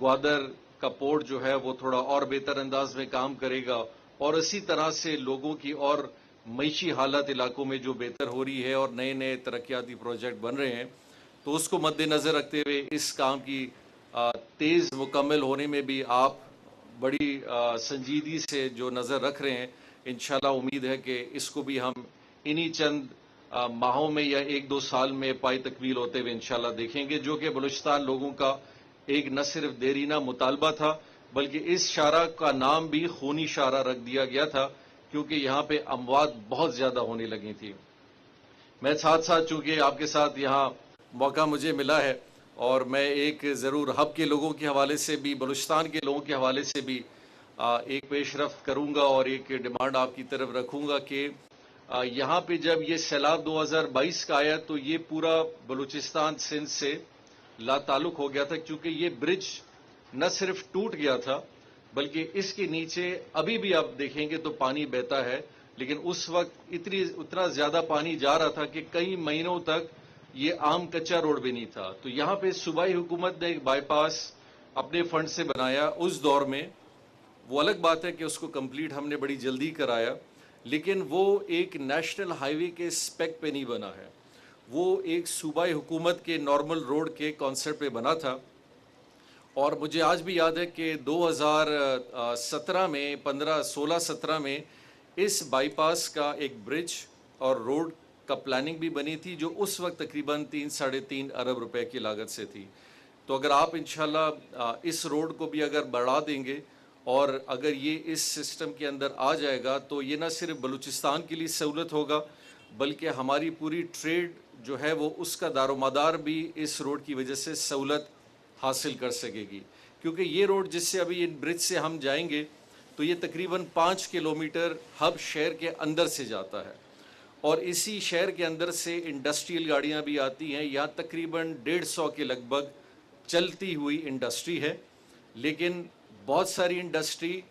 ग्वादर का पोर्ट जो है वो थोड़ा और बेहतर अंदाज में काम करेगा और इसी तरह से लोगों की और मईशी हालत इलाकों में जो बेहतर हो रही है और नए नए तरक्याती प्रोजेक्ट बन रहे हैं, तो उसको मद्देनज़र रखते हुए इस काम की तेज़ मुकम्मल होने में भी आप बड़ी संजीदगी से जो नज़र रख रहे हैं। इंशाल्लाह उम्मीद है कि इसको भी हम इन्हीं चंद माहों में या 1-2 साल में पाई तकमील होते हुए इंशाल्लाह देखेंगे, जो कि बलूचिस्तान लोगों का एक न सिर्फ देरीना मुतालबा था बल्कि इस शारा का नाम भी खूनी शारा रख दिया गया था, क्योंकि यहाँ पे अमवात बहुत ज़्यादा होने लगी थी। मैं साथ साथ चूँकि आपके साथ यहाँ मौका मुझे मिला है और मैं एक ज़रूर हब के लोगों के हवाले से भी, बलूचिस्तान के लोगों के हवाले से भी एक पेशरफ्त करूँगा और एक डिमांड आपकी तरफ रखूँगा कि यहाँ पे जब ये सैलाब 2022 का आया तो ये पूरा बलूचिस्तान सिंध से लाताल्लुक हो गया था, क्योंकि ये ब्रिज न सिर्फ टूट गया था बल्कि इसके नीचे अभी भी आप देखेंगे तो पानी बहता है, लेकिन उस वक्त उतना ज़्यादा पानी जा रहा था कि कई महीनों तक ये आम कच्चा रोड भी नहीं था। तो यहाँ पे सूबाई हुकूमत ने एक बाईपास अपने फंड से बनाया उस दौर में। वो अलग बात है कि उसको कंप्लीट हमने बड़ी जल्दी कराया, लेकिन वो एक नेशनल हाईवे के स्पेक पे नहीं बना है, वो एक सूबाई हुकूमत के नॉर्मल रोड के कॉन्सेप्ट पे बना था। और मुझे आज भी याद है कि 2017 में 16-17 में इस बाईपास का एक ब्रिज और रोड का प्लानिंग भी बनी थी, जो उस वक्त तकरीबन 3-3.5 अरब रुपए की लागत से थी। तो अगर आप इंशाल्लाह इस रोड को भी अगर बढ़ा देंगे और अगर ये इस सिस्टम के अंदर आ जाएगा तो ये ना सिर्फ बलूचिस्तान के लिए सहूलत होगा बल्कि हमारी पूरी ट्रेड जो है वो उसका दारोमदार भी इस रोड की वजह से सहूलत हासिल कर सकेगी। क्योंकि ये रोड जिससे अभी इन ब्रिज से हम जाएंगे तो ये तकरीबन 5 किलोमीटर हब शहर के अंदर से जाता है और इसी शहर के अंदर से इंडस्ट्रियल गाड़ियाँ भी आती हैं। यहाँ तकरीबन 150 के लगभग चलती हुई इंडस्ट्री है, लेकिन बहुत सारी इंडस्ट्री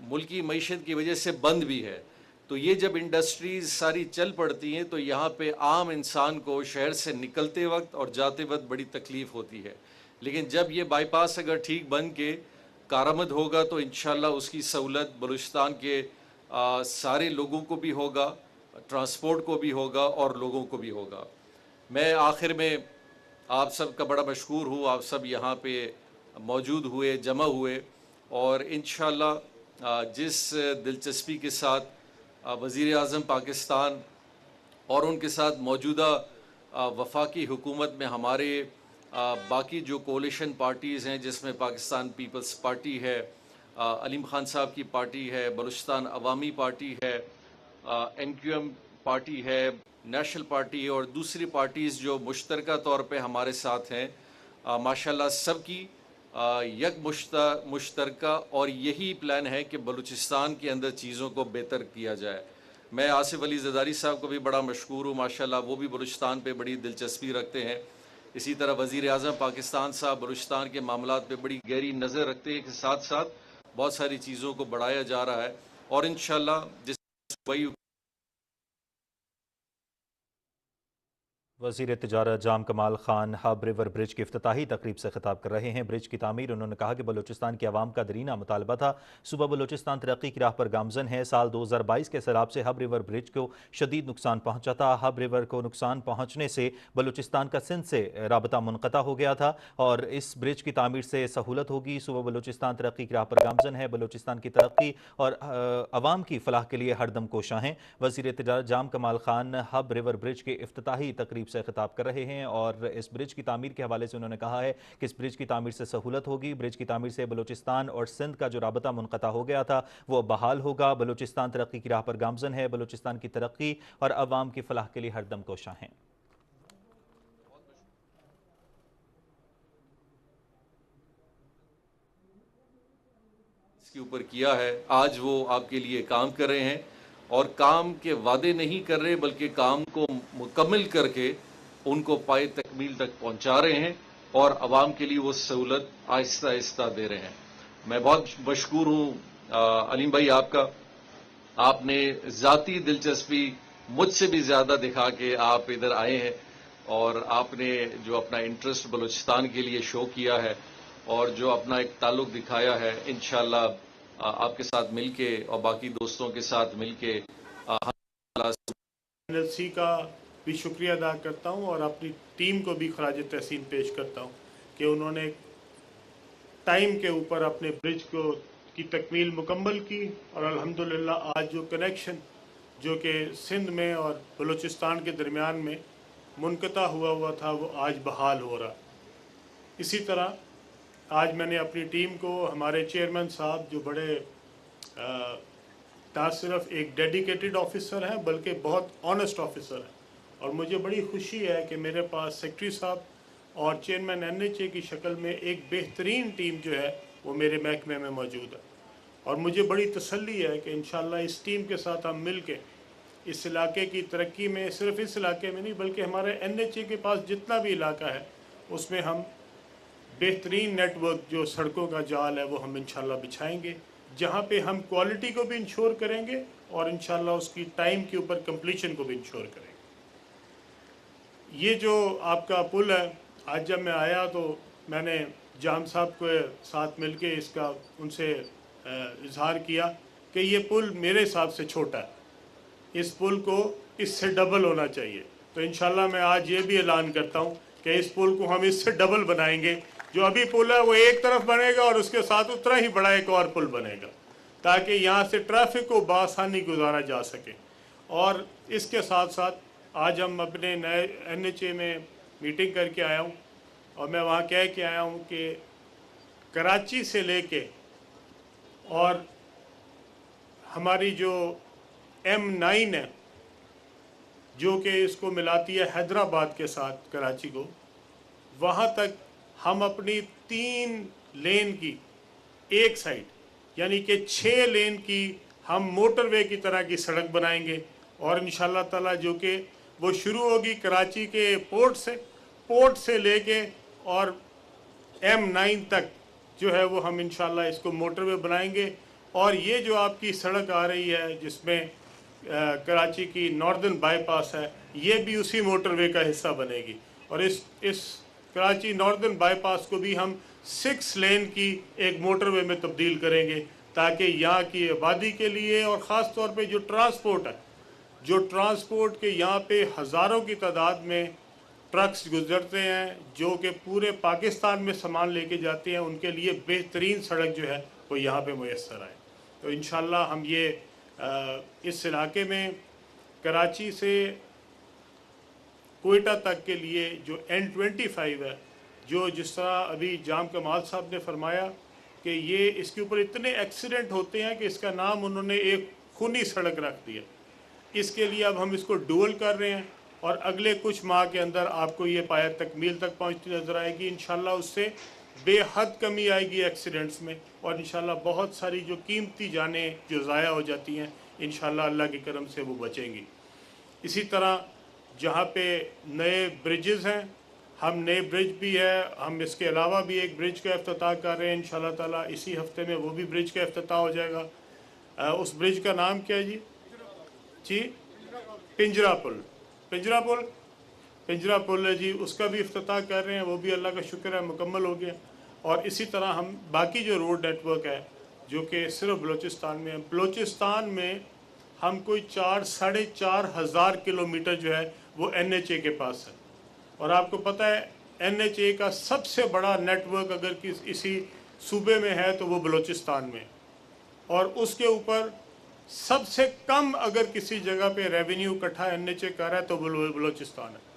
मुल्की मईशत की वजह से बंद भी है। तो ये जब इंडस्ट्रीज सारी चल पड़ती हैं तो यहाँ पे आम इंसान को शहर से निकलते वक्त और जाते वक्त बड़ी तकलीफ़ होती है। लेकिन जब ये बाईपास अगर ठीक बन के कारआमद होगा तो इंशाल्लाह उसकी सहूलत बलूचिस्तान के सारे लोगों को भी होगा, ट्रांसपोर्ट को भी होगा और लोगों को भी होगा। मैं आखिर में आप सब का बड़ा मशकूर हूँ, आप सब यहाँ पे मौजूद हुए, जमा हुए और इंशाल्लाह जिस दिलचस्पी के साथ वज़ीर आज़म पाकिस्तान और उनके साथ मौजूदा वफाकी हुकूमत में हमारे बाकी जो कोलिशन पार्टीज़ हैं जिसमें पाकिस्तान पीपल्स पार्टी है, अलीम खान साहब की पार्टी है, बलूचिस्तान अवामी पार्टी है, MQM पार्टी है, नेशनल पार्टी है और दूसरी पार्टीज़ जो मुश्तरका तौर पे हमारे साथ हैं, माशाल्लाह सबकी यक मुश्तरका और यही प्लान है कि बलूचिस्तान के अंदर चीज़ों को बेहतर किया जाए। मैं आसिफ अली ज़रदारी साहब को भी बड़ा मशकूर हूँ, माशाल्लाह वो भी बलूचिस्तान पे बड़ी दिलचस्पी रखते हैं। इसी तरह वज़ीर आज़म पाकिस्तान साहब बलूचिस्तान के मामलात पे बड़ी गहरी नज़र रखते हैं, के साथ साथ बहुत सारी चीज़ों को बढ़ाया जा रहा है और इंशाल्लाह जिस वही वज़ीर तिजारत जाम कमाल खान हब रिवर ब्रिज की इफ्तिताही तकरीब से खिताब कर रहे हैं। ब्रिज की तामीर उन्होंने कहा कि बलूचिस्तान की आवाम का दरीना मुतालबा था। सूबा बलूचिस्तान तरक्की की राह पर गामजन है। साल 2022 के सैलाब से हब रिवर ब्रिज को शदीद नुकसान पहुंचा था। हब रिवर को नुकसान पहुंचने से बलूचिस्तान का सिंध से राबता मुनक़ता हो गया था और इस ब्रिज की तामीर से सहूलत होगी। सूबा बलूचिस्तान तरक्की की राह पर गामजन है। बलूचिस्तान की तरक्की और अवाम की फलाह के लिए हरदम कोशां हैं। वज़ीर तिजारत जाम कमाल खान हब रिवर ब्रिज की इफ्तिताही तकरीब से खिताब कर रहे हैं और इस ब्रिज की तामीर के हवाले से उन्होंने कहा है कि इस ब्रिज की तामीर से सहूलत होगी। ब्रिज की तामीर से बलूचिस्तान और सिंध का जो राबता मुनक़ता हो गया था वो बहाल होगा। बलूचिस्तान तरक्की की राह पर गामजन है। बलूचिस्तान की तरक्की और अवाम की फलाह के लिए हरदम कोशां हैं। इसके ऊपर किया है, आज वो आपके लिए काम कर रहे हैं और काम के वादे नहीं कर रहे बल्कि काम को मुकम्मल करके उनको पाए तकमील तक पहुंचा रहे हैं और आवाम के लिए वो सहूलत आहिस्ता आहिस्ता दे रहे हैं। मैं बहुत मशकूर हूँ अलीम भाई आपका, आपने ज़ाती दिलचस्पी मुझसे भी ज़्यादा दिखा के आप इधर आए हैं और आपने जो अपना इंटरेस्ट बलूचिस्तान के लिए शो किया है اور جو اپنا ایک تعلق دکھایا ہے، انشاءاللہ آپ کے ساتھ مل کے اور باقی دوستوں کے ساتھ مل کے NLC کا بھی شکریہ ادا کرتا ہوں اور اپنی ٹیم کو بھی خراج تحسین پیش کرتا ہوں کہ انہوں نے ٹائم کے اوپر اپنے برج کی تکمیل مکمل کی، اور الحمدللہ آج جو کنیکشن جو کہ سندھ میں اور بلوچستان کے درمیان میں منقطع ہوا تھا وہ آج بحال ہو رہا۔ اسی طرح آج میں نے اپنی ٹیم کو، ہمارے چیئرمین صاحب جو بڑے نہ صرف ایک ڈیڈیکیٹڈ آفیسر ہیں بلکہ بہت آنیسٹ آفیسر ہیں، اور مجھے بڑی خوشی ہے کہ میرے پاس سیکرٹری صاحب اور چیئرمین NHA کی شکل میں ایک بہترین ٹیم جو ہے وہ میرے محکمے میں موجود ہے، اور مجھے بڑی تسلی ہے کہ انشاءاللہ اس ٹیم کے ساتھ ہم مل کے اس علاقے کی ترقی میں، صرف اس علاقے میں نہیں بلکہ ہمارے NHA کے پاس جتنا بھی علاقہ ہے اس میں ہم بہترین نیٹ ورک جو سڑکوں کا جال ہے وہ ہم انشاءاللہ بچھائیں گے، جہاں پہ ہم کوالٹی کو بھی انشور کریں گے اور انشاءاللہ اس کی ٹائم کے اوپر کمپلیشن کو بھی انشور کریں گے۔ یہ جو آپ کا پل ہے، آج جب میں آیا تو میں نے جام صاحب کو ساتھ مل کے اس کا ان سے اظہار کیا کہ یہ پل میرے حساب سے چھوٹا ہے، اس پل کو اس سے ڈبل ہونا چاہیے، تو انشاءاللہ میں آج یہ بھی اعلان کرتا ہوں کہ اس پل کو ہم اس سے ڈبل بنائیں گے۔ جو ابھی پل ہے وہ ایک طرف بنے گا اور اس کے ساتھ اتنا ہی بڑا ایک اور پل بنے گا، تاکہ یہاں سے ٹریفک کو بآسانی گزارا جا سکے۔ اور اس کے ساتھ ساتھ آج ہم اپنے نئے NHA میں میٹنگ کر کے آیا ہوں، اور میں وہاں کہہ کے آیا ہوں کہ کراچی سے لے کے اور ہماری جو M9 ہے جو کہ اس کو ملاتی ہے حیدرآباد کے ساتھ کراچی کو، وہاں تک ہم اپنی 3 لین کی ایک سائڈ یعنی کہ 6 لین کی ہم موٹر وے کی طرح کی سڑک بنائیں گے، اور انشاءاللہ تعالی جو کہ وہ شروع ہوگی کراچی کے پورٹ سے لے کے اور M9 تک جو ہے وہ ہم انشاءاللہ اس کو موٹر وے بنائیں گے۔ اور یہ جو آپ کی سڑک آ رہی ہے جس میں کراچی کی ناردرن بائی پاس ہے، یہ بھی اسی موٹر وے کا حصہ بنے گی، اور اس کراچی ناردرن بائی پاس کو بھی ہم 6 لین کی ایک موٹر وے میں تبدیل کریں گے، تاکہ یہاں کی آبادی کے لیے اور خاص طور پہ جو ٹرانسپورٹ کے یہاں پہ ہزاروں کی تعداد میں ٹرکس گزرتے ہیں جو کہ پورے پاکستان میں سامان لے کے جاتے ہیں، ان کے لیے بہترین سڑک جو ہے وہ یہاں پہ میسر آئے۔ تو انشاءاللہ ہم یہ اس علاقے میں کراچی سے کوئٹہ تک کے لیے جو N25 ہے، جو جس طرح ابھی جام کمال صاحب نے فرمایا کہ یہ اس کے اوپر اتنے ایکسیڈنٹ ہوتے ہیں کہ اس کا نام انہوں نے ایک خونی سڑک رکھ دیا۔ اس کے لیے اب ہم اس کو ڈوئل کر رہے ہیں، اور اگلے کچھ ماہ کے اندر آپ کو یہ پایہ تکمیل تک پہنچتی نظر آئے گی۔ انشاءاللہ اس سے بے حد کمی آئے گی ایکسیڈنٹس میں، اور انشاءاللہ بہت ساری جو قیمتی جانیں جو ضائع ہو جاتی ہیں انشاءاللہ اللہ کے کرم سے وہ بچیں گی۔ اسی طرح جہاں پہ نئے برجز ہیں، ہم نئے برج بھی ہے، ہم اس کے علاوہ بھی ایک برج کا افتتاح کر رہے ہیں انشاءاللہ تعالیٰ، اسی ہفتے میں وہ بھی برج کا افتتاح ہو جائے گا۔ اس برج کا نام کیا ہے جی؟ پنجرا پل ہے جی، اس کا بھی افتتاح کر رہے ہیں، وہ بھی اللہ کا شکر ہے مکمل ہو گیا۔ اور اسی طرح ہم باقی جو روڈ نیٹ ورک ہے جو کہ صرف بلوچستان میں ہے، بلوچستان میں ہم کوئی 4,500 ہزار کلومیٹر جو ہے وہ NHA کے پاس ہے، اور آپ کو پتہ ہے NHA کا سب سے بڑا نیٹ ورک اگر اسی صوبے میں ہے تو وہ بلوچستان میں، اور اس کے اوپر سب سے کم اگر کسی جگہ پہ ریونیو اکٹھا NHA کر رہا ہے تو بلوچستان ہے۔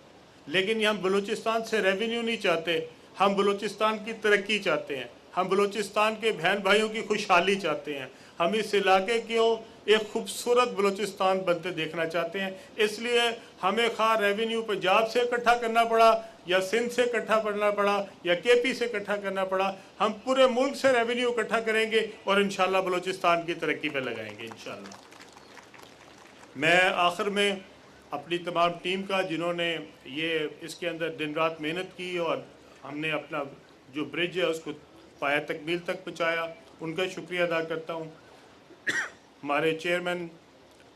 لیکن ہم بلوچستان سے ریونیو نہیں چاہتے، ہم بلوچستان کی ترقی چاہتے ہیں، ہم بلوچستان کے بہن بھائیوں کی خوشحالی چاہتے ہیں، ہم اس علاقے کو ایک خوبصورت بلوچستان بنتے دیکھنا چاہتے ہیں۔ اس لیے ہمیں خواہ ریونیو پنجاب سے اکٹھا کرنا پڑا یا سندھ سے اکٹھا کرنا پڑا یا KP سے اکٹھا کرنا پڑا، ہم پورے ملک سے ریونیو اکٹھا کریں گے اور انشاءاللہ بلوچستان کی ترقی پہ لگائیں گے انشاءاللہ۔ میں آخر میں اپنی تمام ٹیم کا جنہوں نے یہ اس کے اندر دن رات محنت کی اور ہم نے اپنا جو برج ہے اس کو پایہ تکمیل تک پہنچایا، ان کا شکریہ ادا کرتا ہوں۔ ہمارے چیئرمین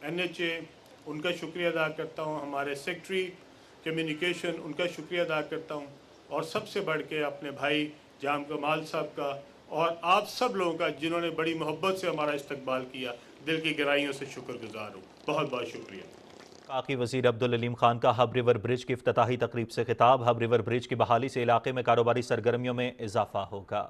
NHA ان کا شکریہ ادا کرتا ہوں، ہمارے سیکرٹری کمیونیکیشن ان کا شکریہ ادا کرتا ہوں، اور سب سے بڑھ کے اپنے بھائی जाम कमाल साहब का और आप सब लोगों का जिन्होंने बड़ी मोहब्बत से हमारा इस्तकबाल किया। दिल की गहराइयों से शुक्रगुजार हूँ। बहुत बहुत शुक्रिया। काकी वज़ीर अब्दुल अलीम खान का हब रिवर ब्रिज की इफ्तिताही तकरीब से खिताब। हब रिवर ब्रिज की बहाली से इलाके में कारोबारी सरगर्मियों में इजाफा होगा।